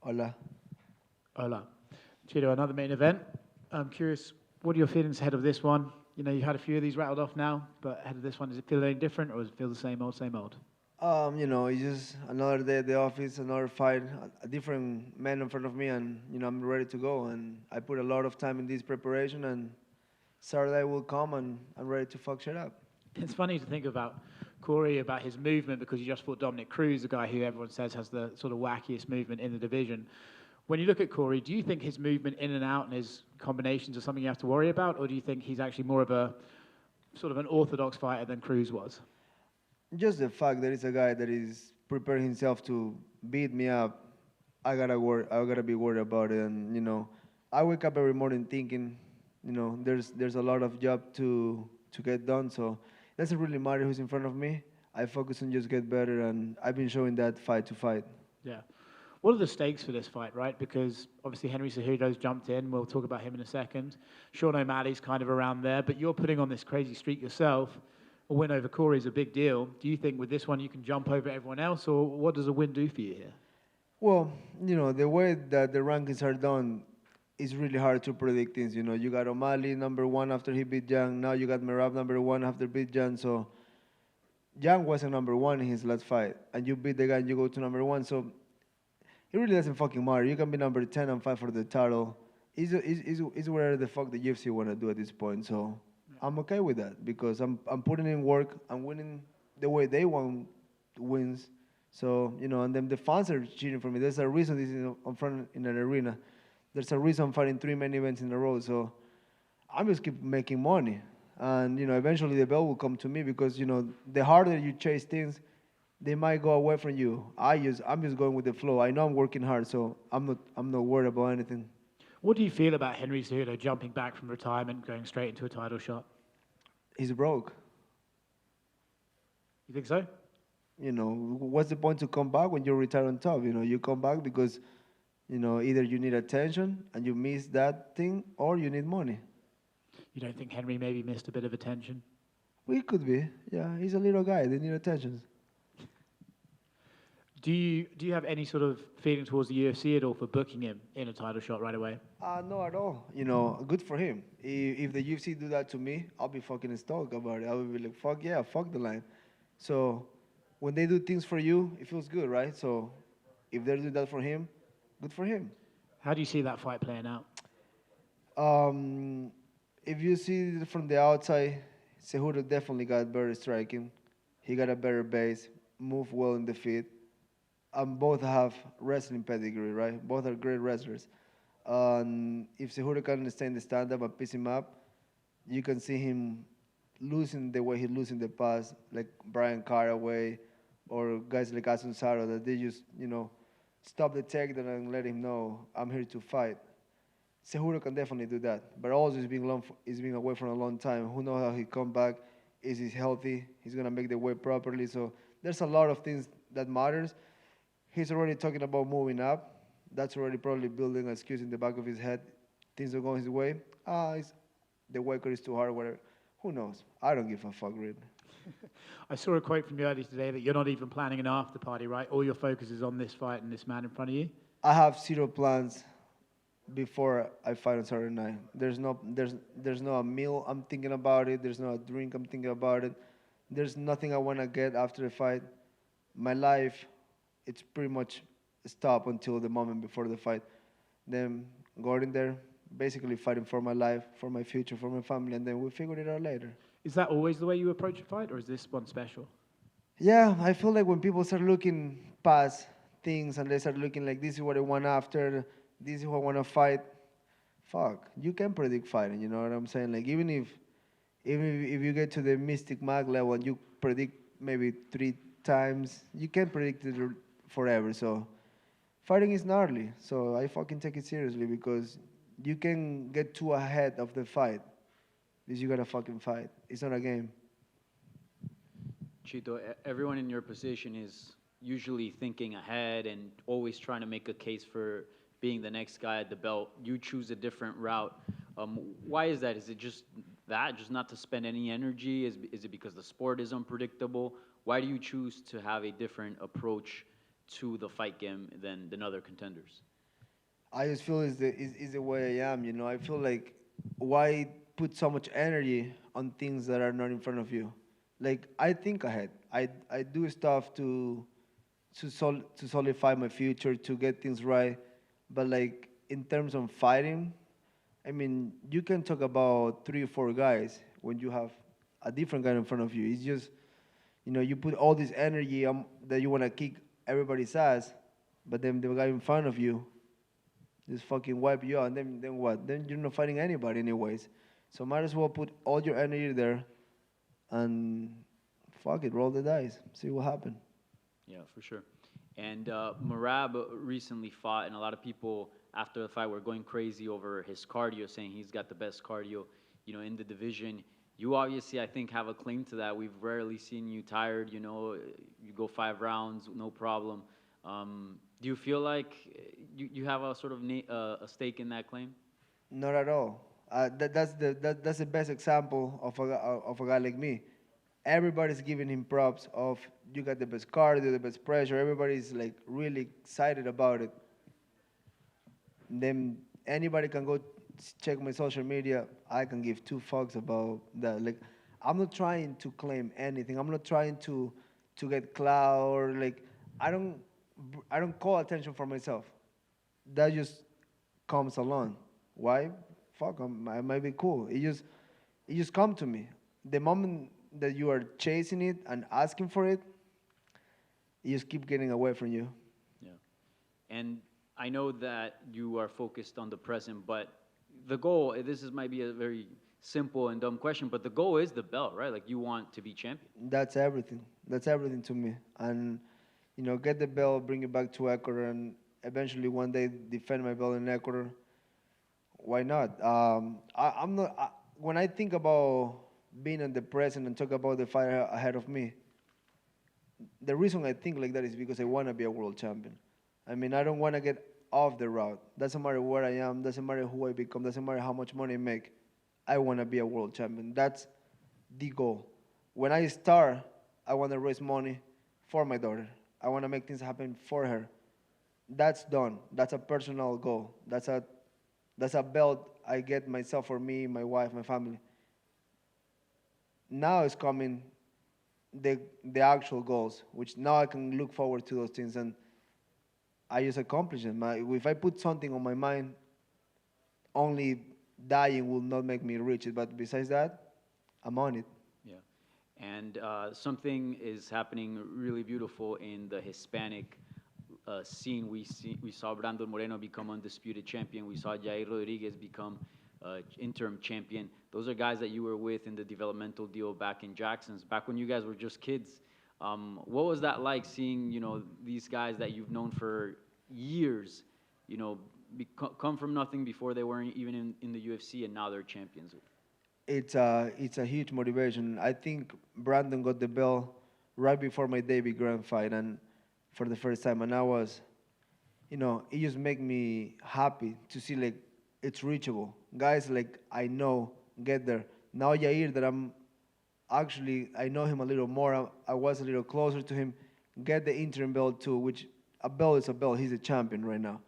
Hola. Hola. Chito, another main event. I'm curious, what are your feelings ahead of this one? You know, you had a few of these rattled off now, but ahead of this one, does it feel any different or does it feel the same old, same old? It's just another day at the office, another fight, a different man in front of me, and I'm ready to go. And I put a lot of time in this preparation, and Saturday will come, and I'm ready to fuck shit up. It's funny to think about Corey, about his movement, because you just fought Dominic Cruz, the guy who everyone says has the sort of wackiest movement in the division. When you look at Corey, do you think his movement in and out and his combinations are something you have to worry about, or do you think he's actually more of a sort of an orthodox fighter than Cruz was? Just the fact that it's a guy that is preparing himself to beat me up, I gotta be worried about it. And I wake up every morning thinking, there's a lot of job to get done. So it doesn't really matter who's in front of me. I focus on just get better, and I've been showing that fight to fight. Yeah. What are the stakes for this fight, right? Because obviously Henry Cejudo's jumped in. We'll talk about him in a second. Sean O'Malley's kind of around there, but you're putting on this crazy streak yourself. A win over Corey is a big deal. Do you think with this one you can jump over everyone else, or what does a win do for you here? Well, the way that the rankings are done, it's really hard to predict things. You got O'Malley number one after he beat Young. Now you got Merab number one after beat Young. So Young wasn't number one in his last fight, and you beat the guy and you go to number one. So it really doesn't fucking matter. You can be number 10 and fight for the title. It's whatever the fuck the UFC want to do at this point. So I'm okay with that because I'm putting in work. I'm winning the way they want wins. So, and then the fans are cheering for me. There's a reason this is in front in an arena. There's a reason I'm fighting 3 main events in a row. So I'm just keep making money. And, eventually the bell will come to me because, the harder you chase things, they might go away from you. I'm just going with the flow. I know I'm working hard, so I'm not worried about anything. What do you feel about Henry Cejudo jumping back from retirement, going straight into a title shot? He's broke. You think so? What's the point to come back when you're retired on top? You come back because, either you need attention and you miss that thing, or you need money. You don't think Henry maybe missed a bit of attention? Well, it could be. Yeah, he's a little guy. They need attention. Do you have any sort of feeling towards the UFC at all for booking him in a title shot right away? No, at all. Good for him. If the UFC do that to me, I'll be fucking stoked about it. I will be like, fuck yeah, fuck the line. So when they do things for you, it feels good, right? So if they do that for him, good for him. How do you see that fight playing out? If you see it from the outside, Cejudo definitely got better striking. He got a better base, move well in the feet. Both have wrestling pedigree, right? Both are great wrestlers. If Cejudo can stay in the stand-up and piece him up, you can see him losing the way he lose in the past, like Brian Caraway or guys like Asunsaro, that they just, stop the takedown and let him know, I'm here to fight. Cejudo can definitely do that, but also he's been away for a long time. Who knows how he come back? Is he healthy? He's gonna make the weight properly. So there's a lot of things that matters. He's already talking about moving up. That's already probably building an excuse in the back of his head. Things are going his way. The weight cut is too hard, whatever. Who knows? I don't give a fuck, really. I saw a quote from you earlier today that you're not even planning an after party, right? All your focus is on this fight and this man in front of you. I have zero plans before I fight on Saturday night. There's no a meal I'm thinking about it. There's no a drink I'm thinking about it. There's nothing I want to get after the fight. My life, it's pretty much stop until the moment before the fight. Then going in there, basically fighting for my life, for my future, for my family, and then we'll figure it out later. Is that always the way you approach a fight, or is this one special? Yeah, I feel like when people start looking past things and they start looking like this is what I want after, this is what I want to fight, fuck, you can predict fighting, you know what I'm saying? Like even if you get to the Mystic Mag level and you predict maybe 3 times, you can predict it forever. So fighting is gnarly. So I fucking take it seriously because you can get too ahead of the fight. Because you gotta fucking fight. It's not a game. Chito, everyone in your position is usually thinking ahead and always trying to make a case for being the next guy at the belt. You choose a different route. Why is that? Is it just that, just not to spend any energy? Is it because the sport is unpredictable? Why do you choose to have a different approach to the fight game than other contenders? I just feel is the way I am. You know, I feel like why put so much energy on things that are not in front of you. Like I think ahead. I do stuff to solidify my future, to get things right. But like in terms of fighting, I mean, you can talk about three or four guys when you have a different guy in front of you. It's just, you know, you put all this energy that you want to kick everybody's ass, but then the guy in front of you just fucking wipe you out. And then what? Then you're not fighting anybody anyways. So might as well put all your energy there and fuck it, roll the dice, see what happens. Yeah, for sure. And Marab recently fought, and a lot of people after the fight were going crazy over his cardio, saying he's got the best cardio, in the division. You obviously, I think, have a claim to that. We've rarely seen you tired. You go 5 rounds, no problem. Do you feel like you have a sort of a stake in that claim? Not at all. That's the best example of a guy like me. Everybody's giving him props of you got the best cardio, the best pressure. Everybody's like really excited about it. Then anybody can go check my social media. I can give two fucks about that. Like I'm not trying to claim anything. I'm not trying to get clout or like I don't I don't call attention for myself. That just comes along. Why? Fuck, I might be cool. It just come to me. The moment that you are chasing it and asking for it, it just keep getting away from you. Yeah. And I know that you are focused on the present, but the goal, might be a very simple and dumb question, but the goal is the belt, right? Like you want to be champion. That's everything. That's everything to me. And get the belt, bring it back to Ecuador, and eventually one day defend my belt in Ecuador. Why not? I'm not. When I think about being in the present and talk about the fight ahead of me, the reason I think like that is because I want to be a world champion. I mean, I don't want to get off the route. Doesn't matter where I am. Doesn't matter who I become. Doesn't matter how much money I make. I want to be a world champion. That's the goal. When I start, I want to raise money for my daughter. I want to make things happen for her. That's done. That's a personal goal. That's a belt I get myself for me, my wife, my family. Now is coming the actual goals, which now I can look forward to those things and I just accomplish them. If I put something on my mind, only dying will not make me reach it. But besides that, I'm on it. Yeah. And something is happening really beautiful in the Hispanic scene. We saw Brandon Moreno become undisputed champion. We saw Yair Rodríguez become interim champion. Those are guys that you were with in the developmental deal back in Jackson's, back when you guys were just kids. What was that like seeing, these guys that you've known for years, come from nothing before they weren't even in the UFC and now they're champions? It's a huge motivation. I think Brandon got the belt right before my David Grant fight, and for the first time, and I was, it just make me happy to see like it's reachable. Guys like I know get there. Now Yair, that I know him a little more. I was a little closer to him. Get the interim belt too, which a belt is a belt. He's a champion right now.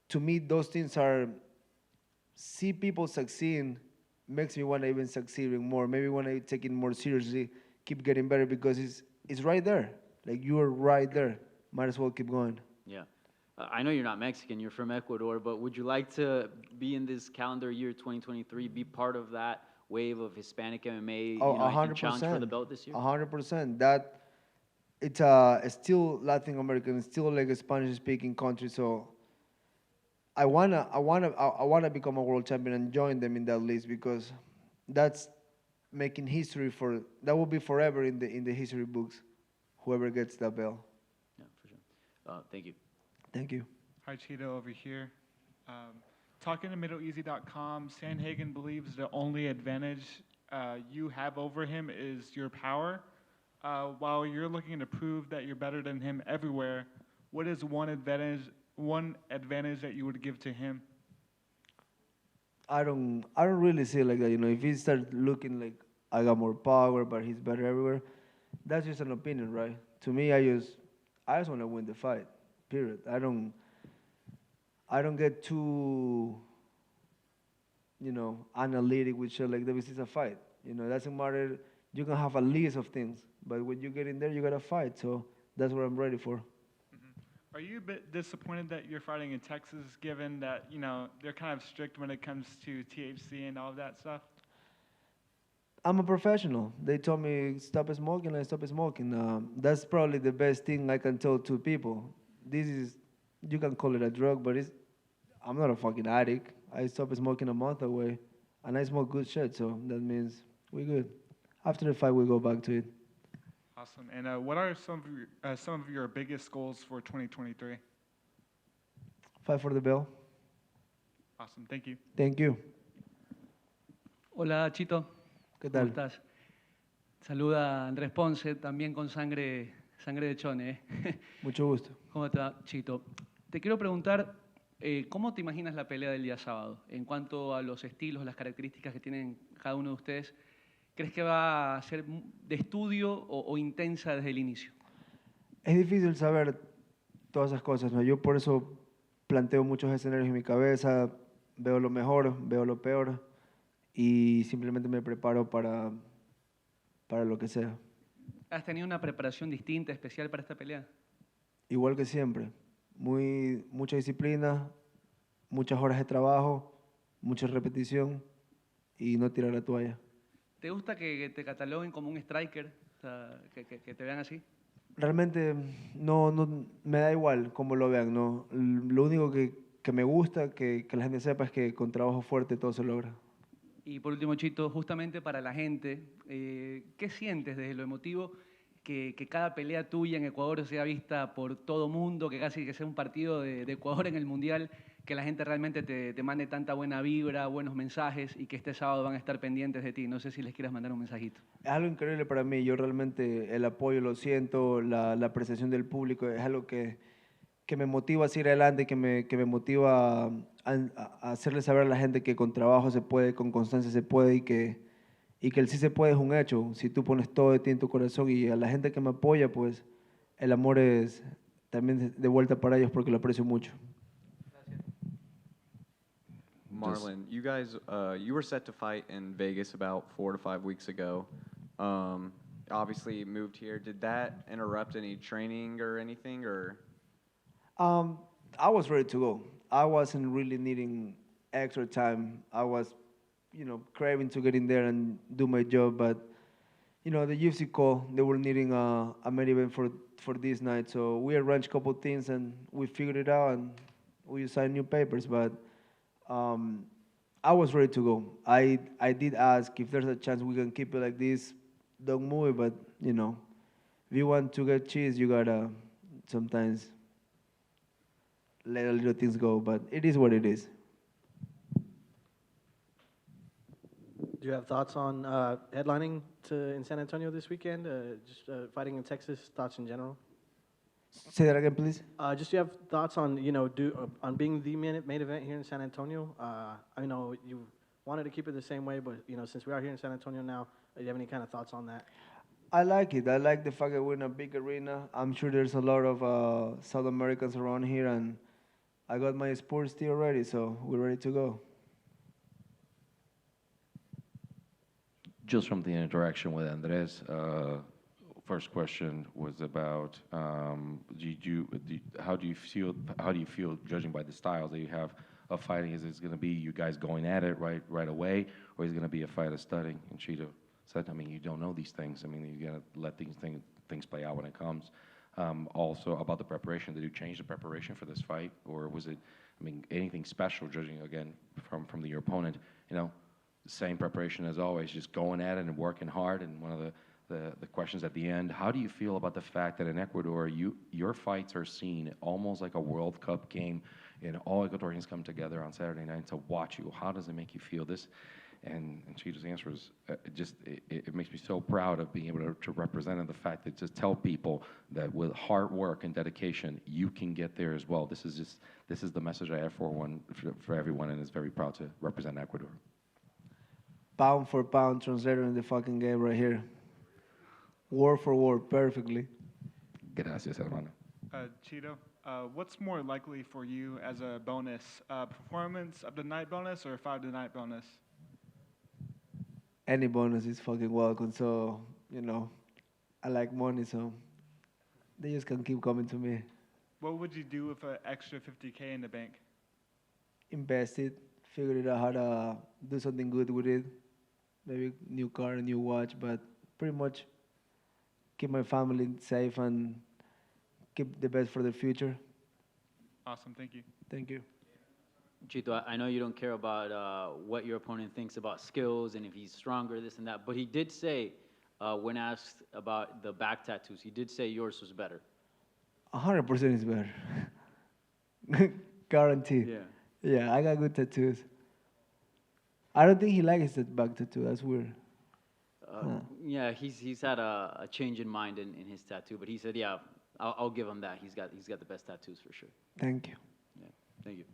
To me, those things are. See people succeeding makes me want to even succeed even more. Maybe want to take it more seriously, keep getting better because it's right there. Like you are right there. Might as well keep going. Yeah. I know you're not Mexican, you're from Ecuador, but would you like to be in this calendar year 2023, be part of that wave of Hispanic MMA, Oh, and challenge for the belt this year? 100%. That it's still Latin American, it's still like a Spanish-speaking country. So I wanna become a world champion and join them in that list because that's making history that will be forever in the history books. Whoever gets that belt. Yeah, for sure. Thank you. Thank you. Hi, Chito over here. Talking to MiddleEasy.com, Sandhagen believes the only advantage you have over him is your power. While you're looking to prove that you're better than him everywhere, what is one advantage that you would give to him? I don't really see it like that. If he starts looking like I got more power, but he's better everywhere, that's just an opinion, right? To me, I just want to win the fight. Period. I don't get too, analytic with shit like that because it's a fight. It doesn't matter. You can have a list of things, but when you get in there, you gotta fight. So that's what I'm ready for. Are you a bit disappointed that you're fighting in Texas, given that they're kind of strict when it comes to THC and all of that stuff? I'm a professional. They told me stop smoking, I stop smoking. That's probably the best thing I can tell to people. This is, you can call it a drug, but I'm not a fucking addict. I stopped smoking a month away, and I smoke good shit, so that means we're good. After the fight, we go back to it. Awesome. And what are some of your biggest goals for 2023? Fight for the belt. Awesome. Thank you. Thank you. Hola Chito, ¿Qué ¿cómo tal? estás? Saluda Andrés Ponce, también con sangre de chone. Mucho gusto. ¿Cómo está Chito? Te quiero preguntar, ¿cómo te imaginas la pelea del día sábado? En cuanto a los estilos, las características que tienen cada uno de ustedes, ¿crees que va a ser de estudio o intensa desde el inicio? Es difícil saber todas esas cosas, ¿no? Yo por eso planteo muchos escenarios en mi cabeza, veo lo mejor, veo lo peor y simplemente me preparo para lo que sea. ¿Has tenido una preparación distinta, especial para esta pelea? Igual que siempre, mucha disciplina, muchas horas de trabajo, mucha repetición y no tirar la toalla. ¿Te gusta que te cataloguen como un striker? O sea, que te vean así. Realmente no me da igual cómo lo vean, ¿no? Lo único que me gusta, que la gente sepa es que con trabajo fuerte todo se logra. Y por último, Chito, justamente para la gente, ¿qué sientes desde lo emotivo que cada pelea tuya en Ecuador sea vista por todo mundo, que casi que sea un partido de Ecuador en el Mundial, que la gente realmente te mande tanta buena vibra, buenos mensajes y que este sábado van a estar pendientes de ti? No sé si les quieras mandar un mensajito. Es algo increíble para mí, yo realmente el apoyo lo siento, la apreciación del público es algo que me motiva a seguir adelante, que me motiva a hacerle saber a la gente que con trabajo se puede, con constancia se puede y que el sí se puede es un hecho. Si tú pones todo de ti en tu corazón y a la gente que me apoya, pues el amor es también de vuelta para ellos porque lo aprecio mucho. Marlon, you guys, you were set to fight in Vegas about 4 to 5 weeks ago. Obviously, you moved here. Did that interrupt any training or anything, or? I was ready to go. I wasn't really needing extra time. I was, craving to get in there and do my job. But, the UFC call, they were needing a main event for this night. So we arranged a couple of things and we figured it out and we signed new papers. But I was ready to go. I did ask if there's a chance we can keep it like this, don't move it. But, if you want to get cheese, you gotta sometimes let a little things go, but it is what it is. Do you have thoughts on headlining in San Antonio this weekend? Just fighting in Texas, thoughts in general? Say that again, please. Just do you have thoughts on on being the main event here in San Antonio? I know you wanted to keep it the same way, but since we are here in San Antonio now, do you have any kind of thoughts on that? I like it. I like the fact that we're in a big arena. I'm sure there's a lot of South Americans around here, and I got my sports tea already, so we're ready to go. Just from the interaction with Andres, first question was about how do you feel judging by the styles that you have of fighting? Is it going to be you guys going at it right away, or is it going to be a fight of studying? And Chito said, you don't know these things. You got to let things play out when it comes. Also about the preparation, did you change the preparation for this fight, or was it, anything special? Judging again from your opponent, same preparation as always, just going at it and working hard. And one of the questions at the end, how do you feel about the fact that in Ecuador, your fights are seen almost like a World Cup game, and all Ecuadorians come together on Saturday night to watch you? How does it make you feel? This, and Chito's answer is it makes me so proud of being able to represent, and the fact that just tell people that with hard work and dedication, you can get there as well. This is the message I have for everyone, and is very proud to represent Ecuador. Pound for pound translator in the fucking game right here. Word for word, perfectly. Gracias, hermano. Chito, what's more likely for you as a bonus, performance of the night bonus or fight of the night bonus? Any bonus is fucking welcome. So, I like money, so they just can keep coming to me. What would you do with an extra 50K in the bank? Invest it, figure it out how to do something good with it. Maybe new car, a new watch, but pretty much keep my family safe and keep the best for the future. Awesome, thank you. Thank you. Chito, I know you don't care about what your opponent thinks about skills and if he's stronger, this and that, but he did say, when asked about the back tattoos, he did say yours was better. 100% is better. Guaranteed. Yeah. Yeah, I got good tattoos. I don't think he likes that back tattoo. That's weird. Yeah, he's had a change in mind in his tattoo, but he said, yeah, I'll give him that. He's got the best tattoos for sure. Thank you. Yeah, thank you.